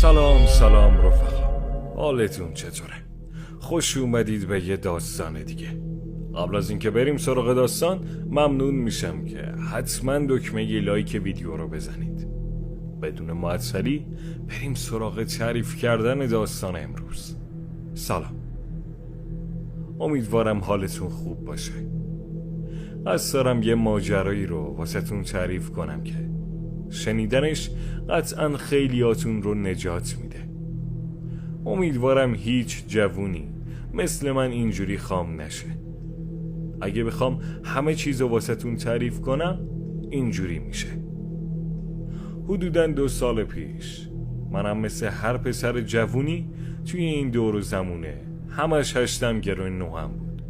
سلام رفقا، حالتون چطوره؟ خوش اومدید به یه داستان دیگه. قبل از اینکه بریم سراغ داستان ممنون میشم که حتما دکمه لایک ویدیو رو بزنید. بدون معطلی بریم سراغ تعریف کردن داستان امروز. سلام، امیدوارم حالتون خوب باشه. قصد دارم یه ماجرایی رو واسهتون تعریف کنم که شنیدنش قطعا خیلیاتون رو نجات میده. امیدوارم هیچ جوونی مثل من اینجوری خام نشه. اگه بخوام همه چیز رو واسهتون تعریف کنم اینجوری میشه. حدوداً 2 سال پیش منم مثل هر پسر جوونی توی این دور و زمونه همش 8 گرون 9 بود.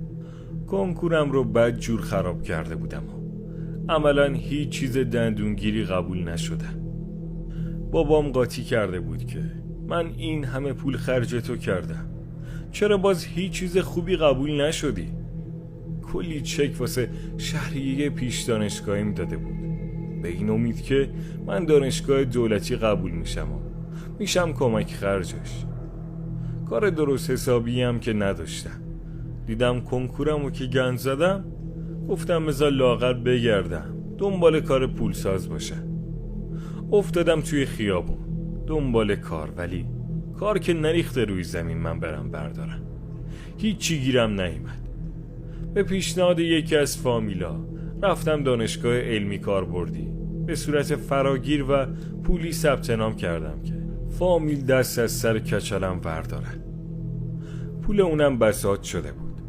کنکورم رو بد جور خراب کرده بودم. عملاً هیچ چیز دندونگیری قبول نشدم. بابام قاطی کرده بود که من این همه پول خرج تو کردم، چرا باز هیچ چیز خوبی قبول نشدی؟ کلی چک واسه شهریه پیش دانشگاهیم داده بود به این امید که من دانشگاه دولتی قبول میشم کمک خرجش. کار درست حسابی هم که نداشتم. دیدم کنکورمو که گند زدم، گفتم بذار لاغر بگردم دنبال کار پولساز باشه. افتادم توی خیابون دنبال کار، ولی کار که نریخته روی زمین من برم بردارم. هیچی گیرم نیامد. به پیشنهاد یکی از فامیلا رفتم دانشگاه علمی کاربردی، به صورت فراگیر و پولی ثبت نام کردم که فامیل دست از سر کچلم بردارن. پول اونم بساط شده بود.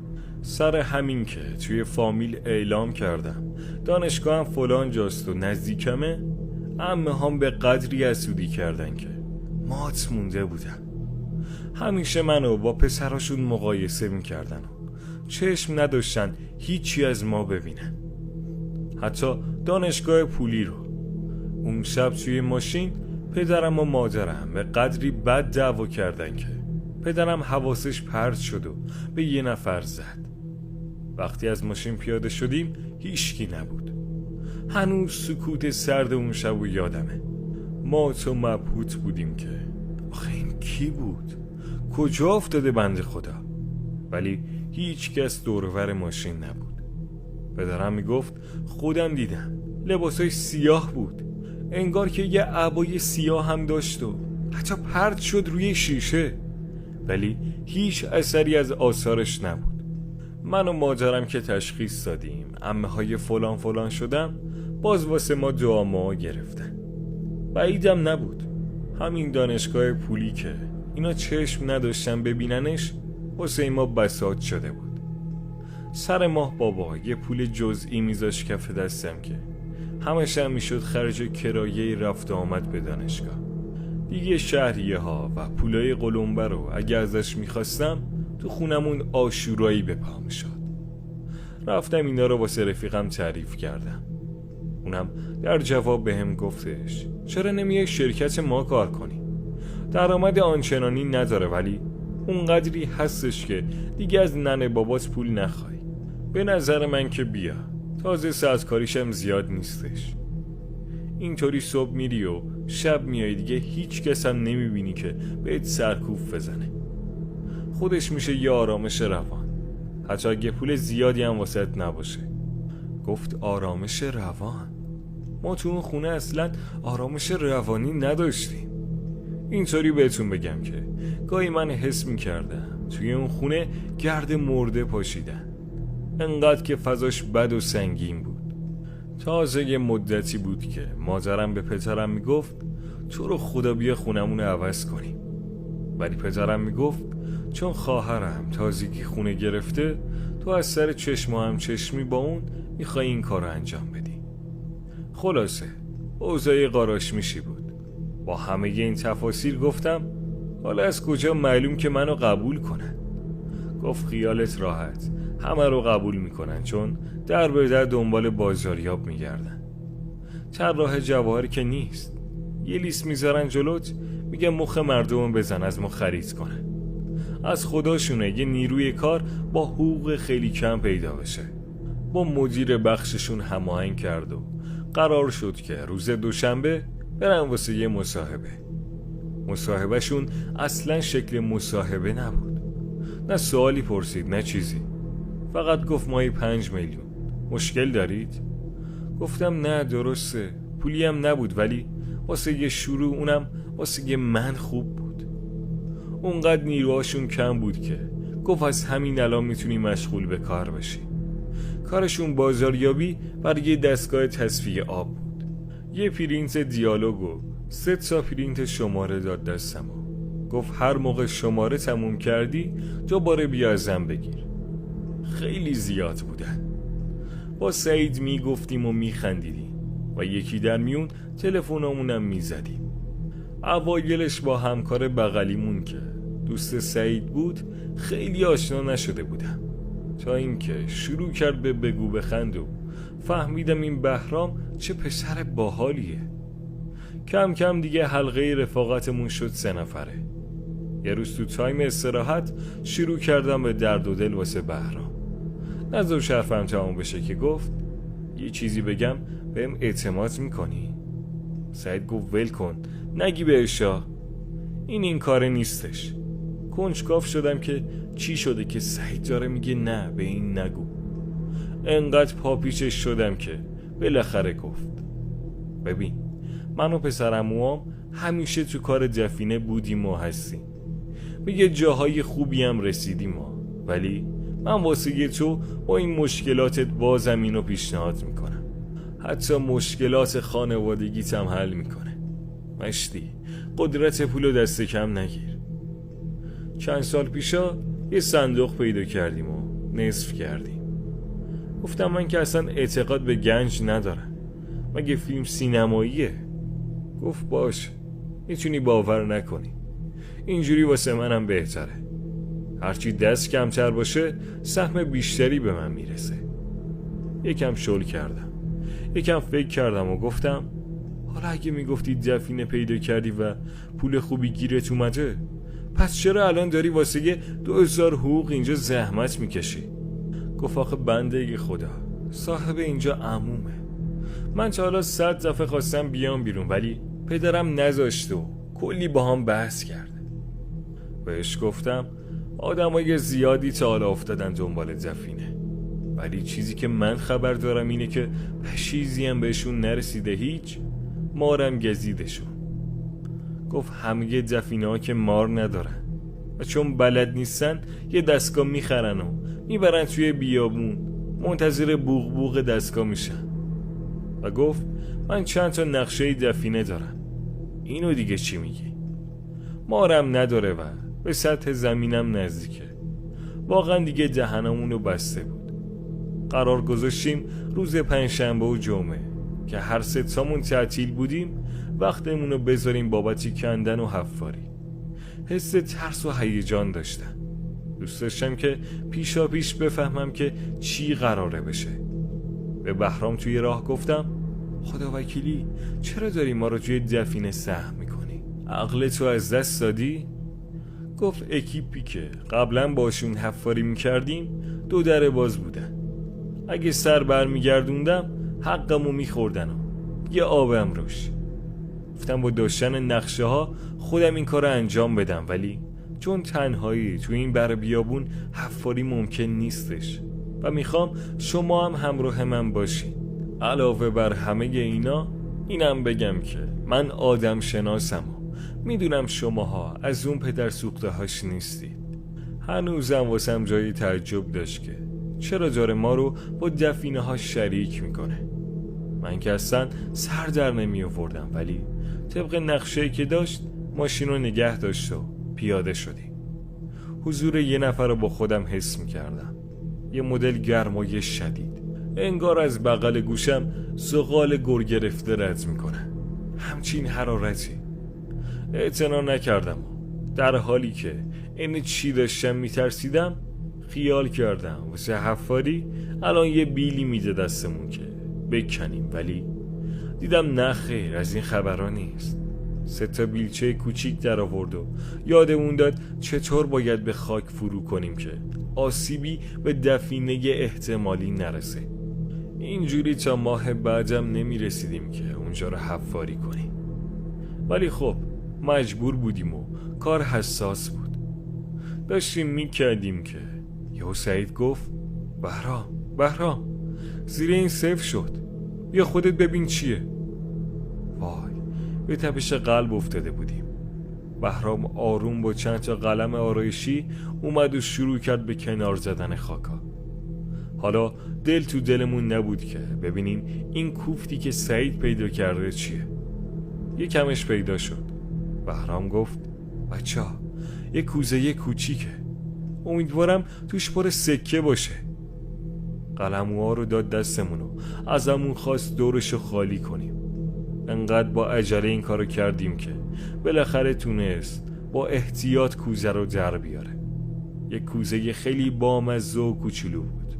سر همین که توی فامیل اعلام کردم دانشگاهم فلان جاست و نزدیکمه، عمه هم به قدری حسودی کردن که مات مونده بودم. همیشه منو با پسراشون مقایسه میکردن و چشم نداشتن هیچی از ما ببینن، حتی دانشگاه پولی رو. اون شب توی ماشین پدرم و مادرم به قدری بد دعوا کردن که پدرم حواسش پرت شد و به یه نفر زد. وقتی از ماشین پیاده شدیم هیچکی نبود. هنوز سکوت سرد اون شب و یادمه. ما تو مبهوت بودیم که آخه این کی بود؟ کجا افتاده بنده خدا؟ ولی هیچ کس دورور ماشین نبود. پدرم میگفت خودم دیدم، لباسای سیاه بود، انگار که یه عبای سیاه هم داشت و حتی پرت شد روی شیشه، ولی هیچ اثری از آثارش نبود. من و مادرم که تشخیص دادیم عمه های فلان شدم، باز واسه ما دعا گرفتن. بعیدم نبود همین دانشگاه پولی که اینا چشم نداشتن ببیننش واسه ما بساط شده بود. سر ماه بابا یه پول جزئی میذاش کف دستم که همش هم میشد خرج کرایه رفت آمد به دانشگاه. دیگه شهریه ها و پولای قلمبه رو اگه ازش میخواستم تو خونمون آشورایی به پا میشد. رفتم اینا رو واسه رفیقم تعریف کردم. اونم در جواب بهم گفتش چرا نمیای شرکت ما کار کنی؟ درآمد آنچنانی نداره ولی اونقدری هستش که دیگه از ننه بابات پول نخوای. به نظر من که بیا، تازه ساعت کاریشم زیاد نیستش. اینطوری صبح میری و شب میای، دیگه هیچ کس هم نمیبینی که بهت سرکوف بزنه. خودش میشه یه آرامش روان، حتی اگه پول زیادی هم واسط نباشه. گفت آرامش روان؟ ما تو اون خونه اصلا آرامش روانی نداشتیم. اینطوری بهتون بگم که گاهی من حس میکردم توی اون خونه گرد مرده پاشیدن، انقدر که فضاش بد و سنگین بود. تازه یه مدتی بود که مادرم به پدرم میگفت تو رو خدا بیا خونمون عوض کنیم، ولی پدرم میگفت چون خواهرم تازگی خونه گرفته، تو از سر چشم و هم چشمی با اون میخوای این کار رو انجام بدی. خلاصه اوضاع قاراش میشی بود. با همه این تفاصیل گفتم حالا از کجا معلوم که منو قبول کنن؟ گفت خیالت راحت، همه رو قبول میکنن، چون در به در دنبال بازاریاب میگردن. طراح جواهر که نیست، یه لیست میذارن جلوت، میگن مخ مردم بزن از ما خرید کنن. از خداشونه یه نیروی کار با حقوق خیلی کم پیدا بشه. با مدیر بخششون هماهنگ کرد و قرار شد که روز دوشنبه برم واسه یه مصاحبه. مصاحبهشون اصلا شکل مصاحبه نبود. نه سوالی پرسید نه چیزی، فقط گفت ماهی 5 میلیون، مشکل دارید؟ گفتم نه درسته، پولی هم نبود، ولی واسه یه شروع، اونم واسه یه من خوب بود. اونقدر نیروهاشون کم بود که گفت از همین الان میتونی مشغول به کار بشی. کارشون بازاریابی برای یه دستگاه تصفیه آب بود. یه پرینت دیالوگ و 3 تا پرینت شماره داد دستم و گفت هر موقع شماره تموم کردی دوباره بیا ازم بگیر. خیلی زیاد بودن. با سعید میگفتیم و میخندیدیم و یکی در میون تلفنمونم میزدیم. اوایلش با همکار بغلیمون که دوست سعید بود خیلی آشنا نشده بودم، تا اینکه شروع کرد به بگو بخند و فهمیدم این بهرام چه پسر باحالیه. کم کم دیگه حلقه رفاقتمون شد 3 نفره. یه روز تو تایم استراحت شروع کردم به درد و دل واسه بهرام. نذار شرفم تمام بشه که گفت یه چیزی بگم بهم اعتماد میکنی؟ سعید گفت ول کن نگی بهشا، این کاره نیستش. کنجکاو شدم که چی شده که سعید داره میگه نه به این نگو. انقدر پاپیچش شدم که بالاخره گفت ببین من و پسرعموام همیشه تو کار دفینه بودیم و هستیم، به یه جاهای خوبی هم رسیدیم ولی من واسه تو با این مشکلاتت بازم اینو پیشنهاد میکنم، حتی مشکلات خانوادگیت هم حل میکنه. مشتی قدرت پولو دست کم نگیر. چند سال پیشا یه صندوق پیدا کردیم و نصف کردیم. گفتم من که اصلا اعتقاد به گنج ندارم، مگه فیلم سینماییه؟ گفت باش، میتونی باور نکنی، اینجوری واسه منم بهتره. هرچی دست کمتر باشه سهم بیشتری به من میرسه. یکم شل کردم، یکم فکر کردم و گفتم حالا اگه میگفتی دفینه پیدا کردی و پول خوبی گیرت اومده، پس چرا الان داری واسه 2000 حقوق اینجا زحمت میکشی؟ گفت آخه بنده خدا صاحب اینجا عمومه، من تا حالا 100 دفعه خواستم بیام بیرون ولی پدرم نذاشت و کلی با هم بحث کرد. بهش گفتم آدمای زیادی تا حالا افتادن دنبال دفینه، ولی چیزی که من خبر دارم اینه که چیزی هم بهشون نرسیده، هیچ، مارم گزیدشون. گفت همه دفینه ها که مار ندارن و چون بلد نیستن یه دستگاه میخرن و میبرن توی بیابون، منتظر بوق بوق دستگاه میشن. و گفت من چند تا نقشه دفینه دارم. اینو دیگه چی میگی؟ مارم نداره و به سطح زمینم نزدیکه. واقعا دیگه دهنمونو بسته بود. قرار گذاشتیم روز 5 شنبه و جمعه که هر 3 تامون تعطیل بودیم وقتمونو بذاریم بابت کندن و حفاری. حس ترس و هیجان داشتم. دوست داشتم که پیشا پیش بفهمم که چی قراره بشه. به بهرام توی راه گفتم خدا وکیلی چرا داری ما رو توی دفینه سهم میکنی؟ عقلتو از دست دادی؟ گفت اکیپی که قبلا باشون حفاری میکردیم 2 در باز بودن، اگه سر برمیگردوندم حقمو میخوردن و یه آبم روش. گفتم با داشتن نقشه ها خودم این کار انجام بدم، ولی چون تنهایی تو این بر بیابون حفاری ممکن نیستش و میخوام شما هم همراه من باشین. علاوه بر همه اینا اینم بگم که من آدم شناسم و میدونم شماها از اون پدر سوخته هاش نیستید. هنوزم واسم جایی تعجب داشت که چرا داره ما رو با دفینه ها شریک میکنه. من که اصلا سر در نمی آوردم، ولی طبق نقشه‌ای که داشت ماشین رو نگه داشت و پیاده شدیم. حضور یه نفر رو با خودم حس میکردم، یه مدل گرمای شدید، انگار از بغل گوشم زغال گر گرفته رد میکنه، همچین حرارتی. اعتنا نکردم، در حالی که این چی داشتم میترسیدم خیال کردم واسه حفاری الان یه بیلی میده دستمون که بکنیم، ولی دیدم نه خیر، از این خبرها نیست. 3 تا بیلچه کوچیک در آورد و یادمون داد چطور باید به خاک فرو کنیم که آسیبی به دفینه احتمالی نرسه. اینجوری تا ماه بعدم نمی رسیدیم که اونجا رو حفاری کنیم. ولی خب مجبور بودیم و کار حساس بود. داشتیم میکردیم که یهو سعید گفت بهرام زیر این صفر شد، بیا خودت ببین چیه. وای، به تپش قلب افتاده بودیم. بهرام آروم با چند تا قلم آرایشی اومد و شروع کرد به کنار زدن خاکا. حالا دل تو دلمون نبود که ببینیم این کوفتی که سعید پیدا کرده چیه. یه کمش پیدا شد. بهرام گفت بچه‌ها یه کوزه کوچیکه، امیدوارم توش پر سکه باشه. قلموها رو داد دستمون و ازمون خواست دورشو خالی کنیم. انقدر با عجله این کارو کردیم که بالاخره تونست با احتیاط کوزه رو در بیاره. یک کوزه خیلی بامزه و کوچولو بود.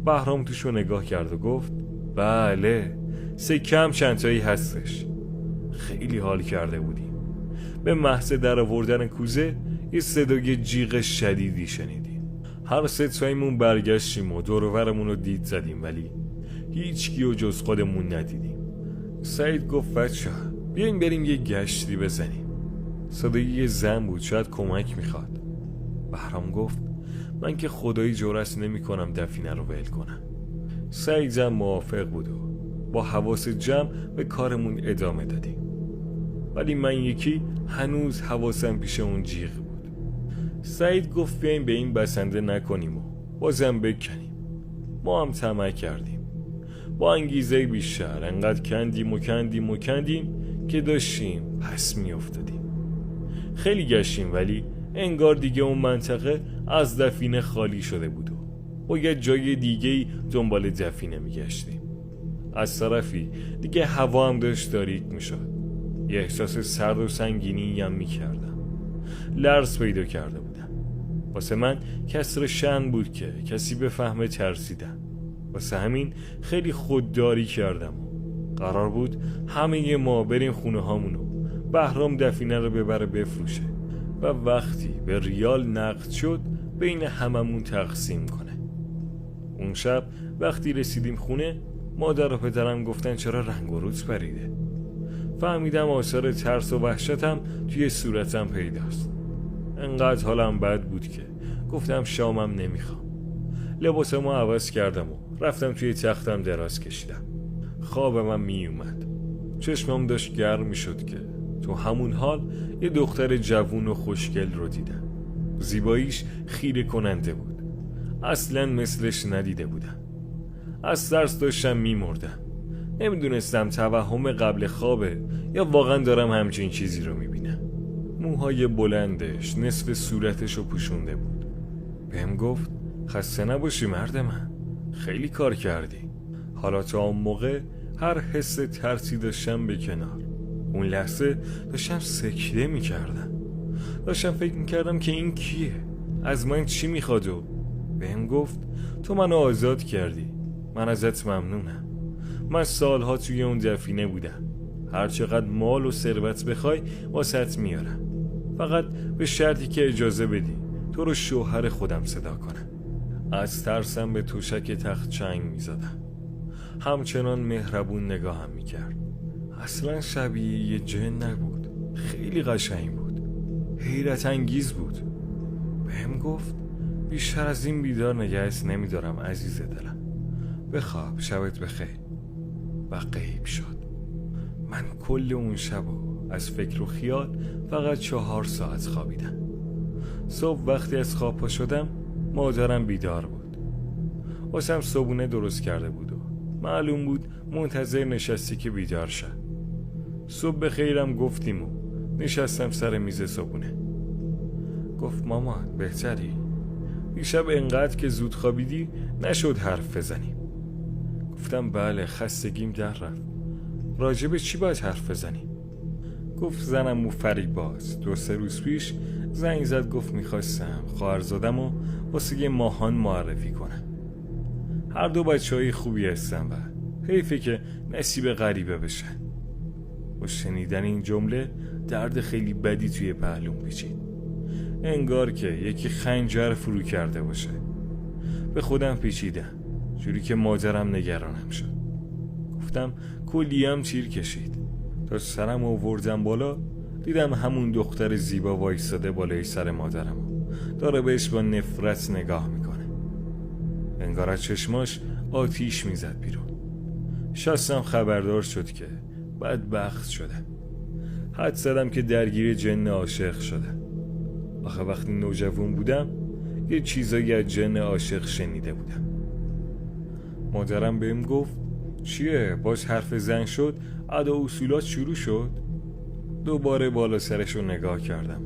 بهرام توشو نگاه کرد و گفت بله، سکه هم چند تایی هستش. خیلی حال کرده بودیم. به محض در آوردن کوزه یه صدای جیغ شدیدی شنیدیم. هر سه تایمون برگشتیم و دور و برمون رو دید زدیم، ولی هیچ کیو جز خودمون ندیدیم. سعید گفت بچه بیاین بریم یه گشتی بزنیم. صدای یه زن بود، شاید کمک میخواد. بهرام گفت من که خدایی جرأت نمی کنم دفینه رو ول کنم. سعید هم موافق بود و با حواس جمع به کارمون ادامه دادیم. ولی من یکی هنوز حواسم پیش اون جیغ بود. سعید گفت بیاین به این بسنده نکنیم و بازم بکنیم. ما هم طمع کردیم. با انگیزه بیشتر انقدر کندیم که داشتیم پس می افتادیم. خیلی گشتیم ولی انگار دیگه اون منطقه از دفینه خالی شده بود و باید جای دیگه‌ای دنبال دفینه می گشتیم. از طرفی دیگه هوا هم داشت تاریک می شد. یه احساس سرد و سنگینی هم می کردم. لرز پیدا کرده بودم. واسه من کسر شأن بود که کسی بفهمه ترسیدم. واسه همین خیلی خودداری کردم و قرار بود همه ما بریم خونه هامونو بهرام دفینه رو ببره بفروشه و وقتی به ریال نقد شد بین هممون تقسیم کنه. اون شب وقتی رسیدیم خونه مادر و پدرم گفتن چرا رنگ و روز پریده. فهمیدم آثار ترس و وحشتم توی صورتم پیداست. انقدر حالم بد بود که گفتم شامم نمیخوام. لباسمو عوض کردم و رفتم توی تختم دراز کشیدم. خوابم می اومد. چشمم داشت گرم می شد که تو همون حال یه دختر جوون و خوشگل رو دیدم. زیباییش خیره کننده بود. اصلا مثلش ندیده بودم. از ترس داشتم می مردم. نمیدونستم توهم قبل خوابه یا واقعا دارم همچین چیزی رو می بینم. موهای بلندش نصف صورتش رو پوشونده بود. بهم گفت خسته نباشی مرد من، خیلی کار کردی. حالا تا اون موقع هر حس ترسی داشتم به کنار. اون لحظه داشتم سکته می کردم. داشتم فکر می کردم که این کیه؟ از من چی می خواد؟ و بهم گفت تو منو آزاد کردی. من ازت ممنونم. من سالها توی اون دفینه بودم. هر چقدر مال و ثروت بخوای واسط میارم، فقط به شرطی که اجازه بدی تو رو شوهر خودم صدا کنم. از ترسم به توشک تخت چنگ میزدم. همچنان مهربون نگاهم میکرد. اصلا شبیه یه جن نبود. خیلی قشنگ بود. حیرت انگیز بود. بهم گفت بیشتر از این بیدار نگهت نمیدارم عزیز دلم. بخواب، شبت بخیر. و غیب شد. من کل اون شبو از فکر و خیال فقط 4 ساعت خوابیدم. صبح وقتی از خواب پا شدم مادرم بیدار بود. واسم صبحونه درست کرده بود و معلوم بود منتظر نشستی که بیدار شد. صبح بخیرم گفتیم و نشستم سر میز صبحونه. گفت مامان بهتری؟ دیشب انقدر که زود خوابیدی نشد حرف بزنیم. گفتم بله، خستگیم در رفت. راجب چی باید حرف بزنیم؟ گفت زنم مو فریباز 2-3 روز پیش زنگ زد، گفت میخواستم خواهرزادم و واسه یه ماهان معرفی کنم. هر دو بچه‌های خوبی هستن و حیفه که نصیب غریبه بشن. با شنیدن این جمله درد خیلی بدی توی پهلوم پیچید. انگار که یکی خنجر فرو کرده باشه. به خودم پیچیدم، جوری که مادرم نگرانم شد. گفتم کلیم تیر کشید. تا سرم آوردم بالا دیدم همون دختر زیبا وایستاده بالای سر مادرم داره بهش با نفرت نگاه میکنه. انگار از چشماش آتیش میزد بیرون. شستم خبردار شد که بدبخت شده. حد زدم که درگیر جن عاشق شده. آخه وقتی نوجوان بودم یه چیزایی از جن عاشق شنیده بودم. مادرم بهم گفت چیه؟ باز حرف زن شد؟ ادا اصولات شروع شد؟ دوباره بالا سرش رو نگاه کردم.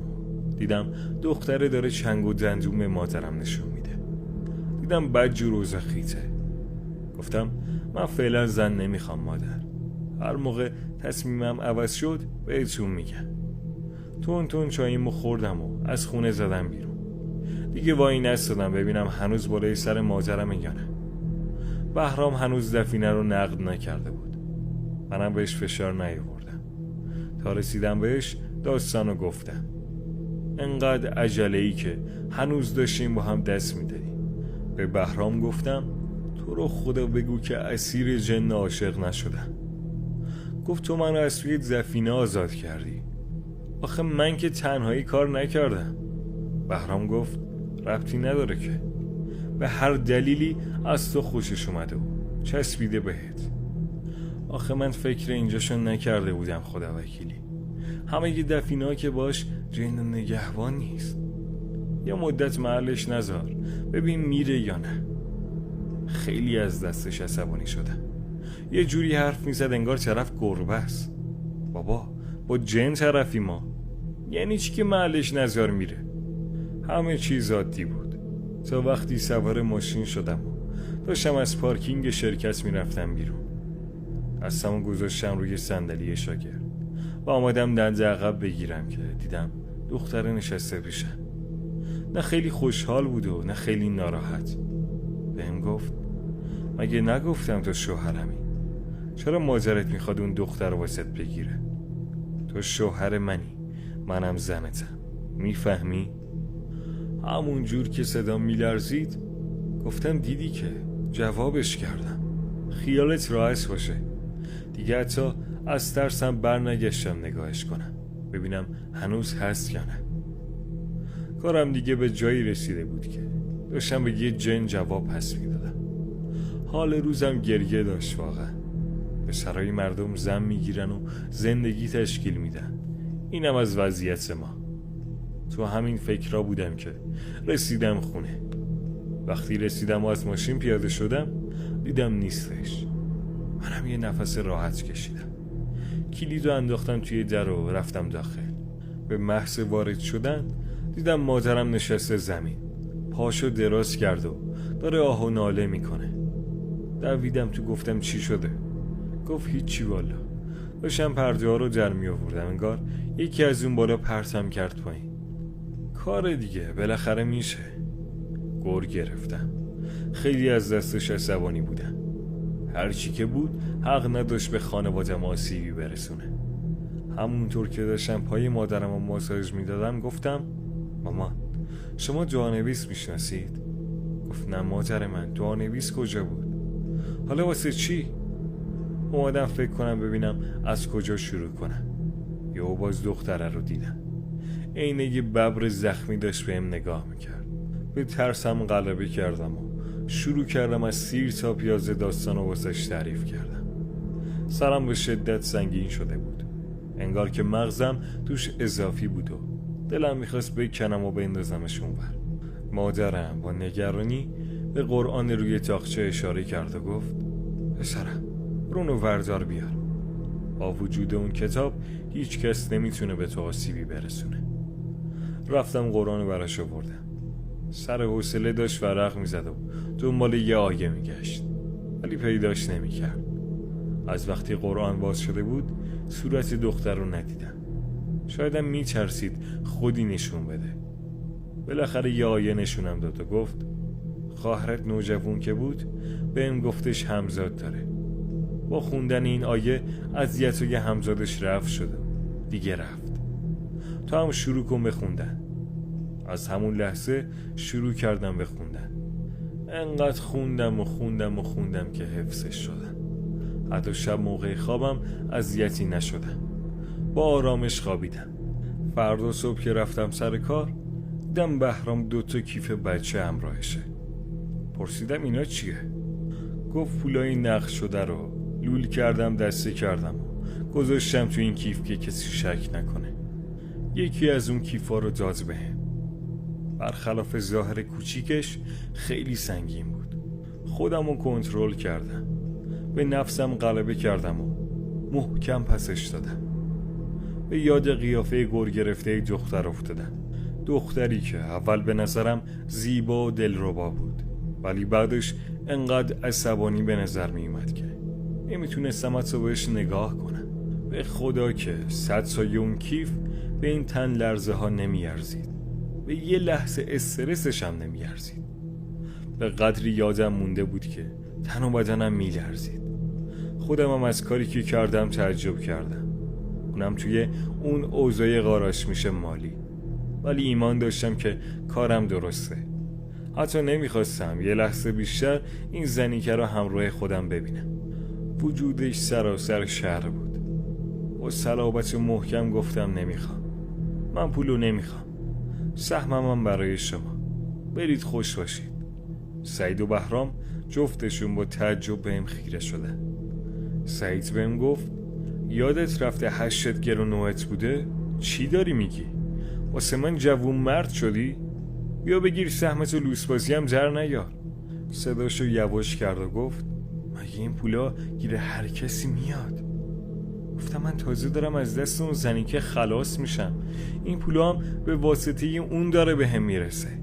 دیدم دختره داره چنگ و دندون به مادرم نشون میده. دیدم بدجور و زخیته. گفتم من فعلا زن نمیخوام مادر. هر موقع تصمیمم عوض شد بهتون میگم. تون چاییمو خوردم و از خونه زدم بیرون. دیگه وای نستادم ببینم هنوز بالای سر مادرم یا نه. بهرام هنوز دفینه رو نقد نکرده بود. منم بهش فشار نیاوردم. تا رسیدم بهش داستانو گفتم. انقدر عجله‌ای که هنوز داشتیم با هم دست میدادیم. به بهرام گفتم تو رو خدا بگو که اسیر جن عاشق نشدم. گفت تو منو از توی دفینه آزاد کردی. آخه من که تنهایی کار نکردم. بهرام گفت ربطی نداره که، به هر دلیلی از تو خوشش اومده و چسبیده بهت. آخه من فکر اینجاشو نکرده بودم خدا وکیلی. همه یه دفینه‌ها که باش جن نگهبان نیست. یا مدت محلش نذار ببین میره یا نه. خیلی از دستش عصبانی شدم. یه جوری حرف میزد انگار طرف گربه است. بابا با جن طرفی ما، یعنی چی که محلش نذار میره؟ همه چیز عادی بود تا وقتی سوار ماشین شدم و داشتم از پارکینگ شرکت میرفتم بیرون. دستمو گذاشتم روی صندلی شاگرد و آمدم دنده عقب بگیرم که دیدم دختره نشسته پیشم. نه خیلی خوشحال بود و نه خیلی ناراحت. بهم گفت مگه نگفتم تو شوهرمی؟ چرا مادرت میخواد اون دختر رو واسط بگیره؟ تو شوهر منی، منم زنتم، میفهمی؟ همون جور که صدا میلرزید گفتم دیدی که جوابش کردم. خیالت راحت باشه. دیگه حتی از ترسم برنگشتم نگاهش کنم ببینم هنوز هست یا نه. کارم دیگه به جایی رسیده بود که داشتم به یه جن جواب پس میدادم. حال روزم گریه داشت واقعا. به سرای مردم زن میگیرن و زندگی تشکیل میدن. اینم از وضعیت ما. تو همین فکرها بودم که رسیدم خونه. وقتی رسیدم و از ماشین پیاده شدم دیدم نیستش. منم یه نفس راحت کشیدم. کلیدو انداختم توی در و رفتم داخل. به محض وارد شدن دیدم مادرم نشسته زمین، پاشو دراز کرد و داره آه و ناله میکنه. دویدم تو گفتم چی شده؟ گفت هیچی والا. داشتم پرده ها رو در می آوردم انگار یکی از اون بالا پرتم کرد پایین. کار دیگه بالاخره میشه. گر گرفتم. خیلی از دستش عصبانی بودم. هرچی که بود حق نداشت به خانوادم آسیبی برسونه. همونطور که داشتم پای مادرم رو ماساژ میدادم گفتم مامان شما دعانویس میشناسید؟ گفت نه مادر من، دعانویس کجا بود؟ حالا واسه چی؟ اومدم فکر کنم ببینم از کجا شروع کنم. یهو باز دختره رو دیدم. عینه یه ببر زخمی داشت بهم نگاه میکرد. به ترسم غلبه کردم و شروع کردم از سیر تا پیازه داستان رو واسش تعریف کردم. سرم به شدت سنگین شده بود. انگار که مغزم توش اضافی بود و دلم میخواست بکنم و بندازمش اونور. مادرم با نگرانی به قرآن روی تاقچه اشاره کرد و گفت پسرم رونو وردار بیار. با وجود اون کتاب هیچ کس نمیتونه به تو آسیبی برسونه. رفتم قرآن براش آوردم. سر حوصله داشت ورق میزد و دنبال یه آیه میگشت ولی پیداش نمیکرد. از وقتی قرآن باز شده بود صورت دختر رو ندیدم. شایدم میترسید خودی نشون بده. بالاخره یه آیه نشونم داد و گفت خواهرت نوجوان که بود بهم گفتش همزاد داره. با خوندن این آیه اذیت و یه همزادش رفت شده دیگه رفت. تو هم شروع کن بخوندن. از همون لحظه شروع کردم بخوندن. انقدر خوندم که حفظش شدم. حتی شب موقع خوابم اذیتی نشدم. با آرامش خوابیدم. فردا صبح که رفتم سر کار دیدم بهرام 2 کیف بچه همراهشه. پرسیدم اینا چیه؟ گفت پولای نقد شده رو لول کردم دسته کردم و گذاشتم تو این کیف که کسی شک نکنه. یکی از اون کیفا رو داد بهم. برخلاف ظاهر کوچیکش خیلی سنگین بود. خودم رو کنترل کردم، به نفسم غلبه کردم و محکم پسش دادم. به یاد قیافه گر گرفته دختر افتادم. دختری که اول به نظرم زیبا و دلربا بود، ولی بعدش انقدر عصبانی به نظر می اومد که نمیتونستم حتی بهش نگاه کنم. به خدا که 100 سایه اون کیف به این تن لرزه ها نمیارزید، به یه لحظه استرسش هم نمیارزید. به قدری یادم مونده بود که تن و بدنم میلرزید. خودم هم از کاری که کردم تعجب کردم، اونم توی اون اوضاع قاراش میشه مالی. ولی ایمان داشتم که کارم درسته. حتی نمیخواستم یه لحظه بیشتر این زنیکه رو همراه خودم ببینم. وجودش سراسر شر بود. با صلابت محکم گفتم نمیخوام. من پولو نمیخوام. سهمم برای شما. برید خوش باشید. سعید و بهرام جفتشون با تعجب بهم خیره شدن. سعید بهم گفت یادت رفته 8 گرونوعت بوده؟ چی داری میگی؟ واسه من جوون مرد شدی؟ بیا بگیر سهمتو لوس بازی هم در نیار. صداشو یواش کرد و گفت مگه این پولا گیر هر کسی میاد؟ گفتم من تازه دارم از دست اون زنی که خلاص میشم. این پولا هم به واسطه اون داره به هم میرسه.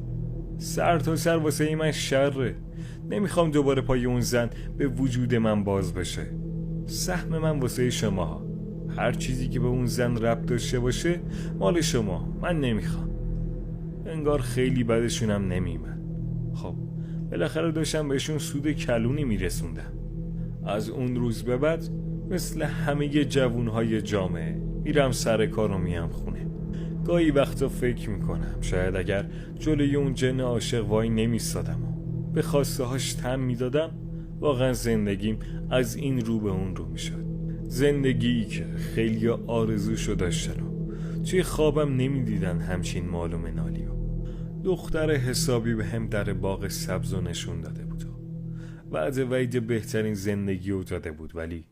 سر تا سر واسه ای من شره. نمیخوام دوباره پای اون زن به وجود من باز بشه. سهم من واسه شما. هر چیزی که به اون زن ربط داشته باشه مال شما. من نمیخوام. انگار خیلی بدشونم نمیمد. خب بالاخره داشتم بهشون سود کلونی میرسوندم. از اون روز به بعد مثل همه جوونهای جامعه میرم سر کار و میام خونه. گاهی وقتا فکر میکنم شاید اگر جلوی اون جن عاشق وای نمیستادم و به خواسته هاش تن میدادم، واقعا زندگیم از این رو به اون رو میشد. زندگیی که خیلی آرزوشو داشتن و توی خوابم نمیدیدن همچین مال و منالی و دختر حسابی به هم در باغ سبز و نشون داده بود و وعده وعید بهترین زندگی رو داده بود. ولی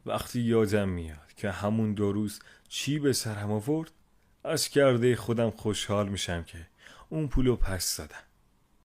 وقتی یادم میاد که همون 2 روز چی به سرم آورد، از کرده خودم خوشحال میشم که اون پولو پس دادم.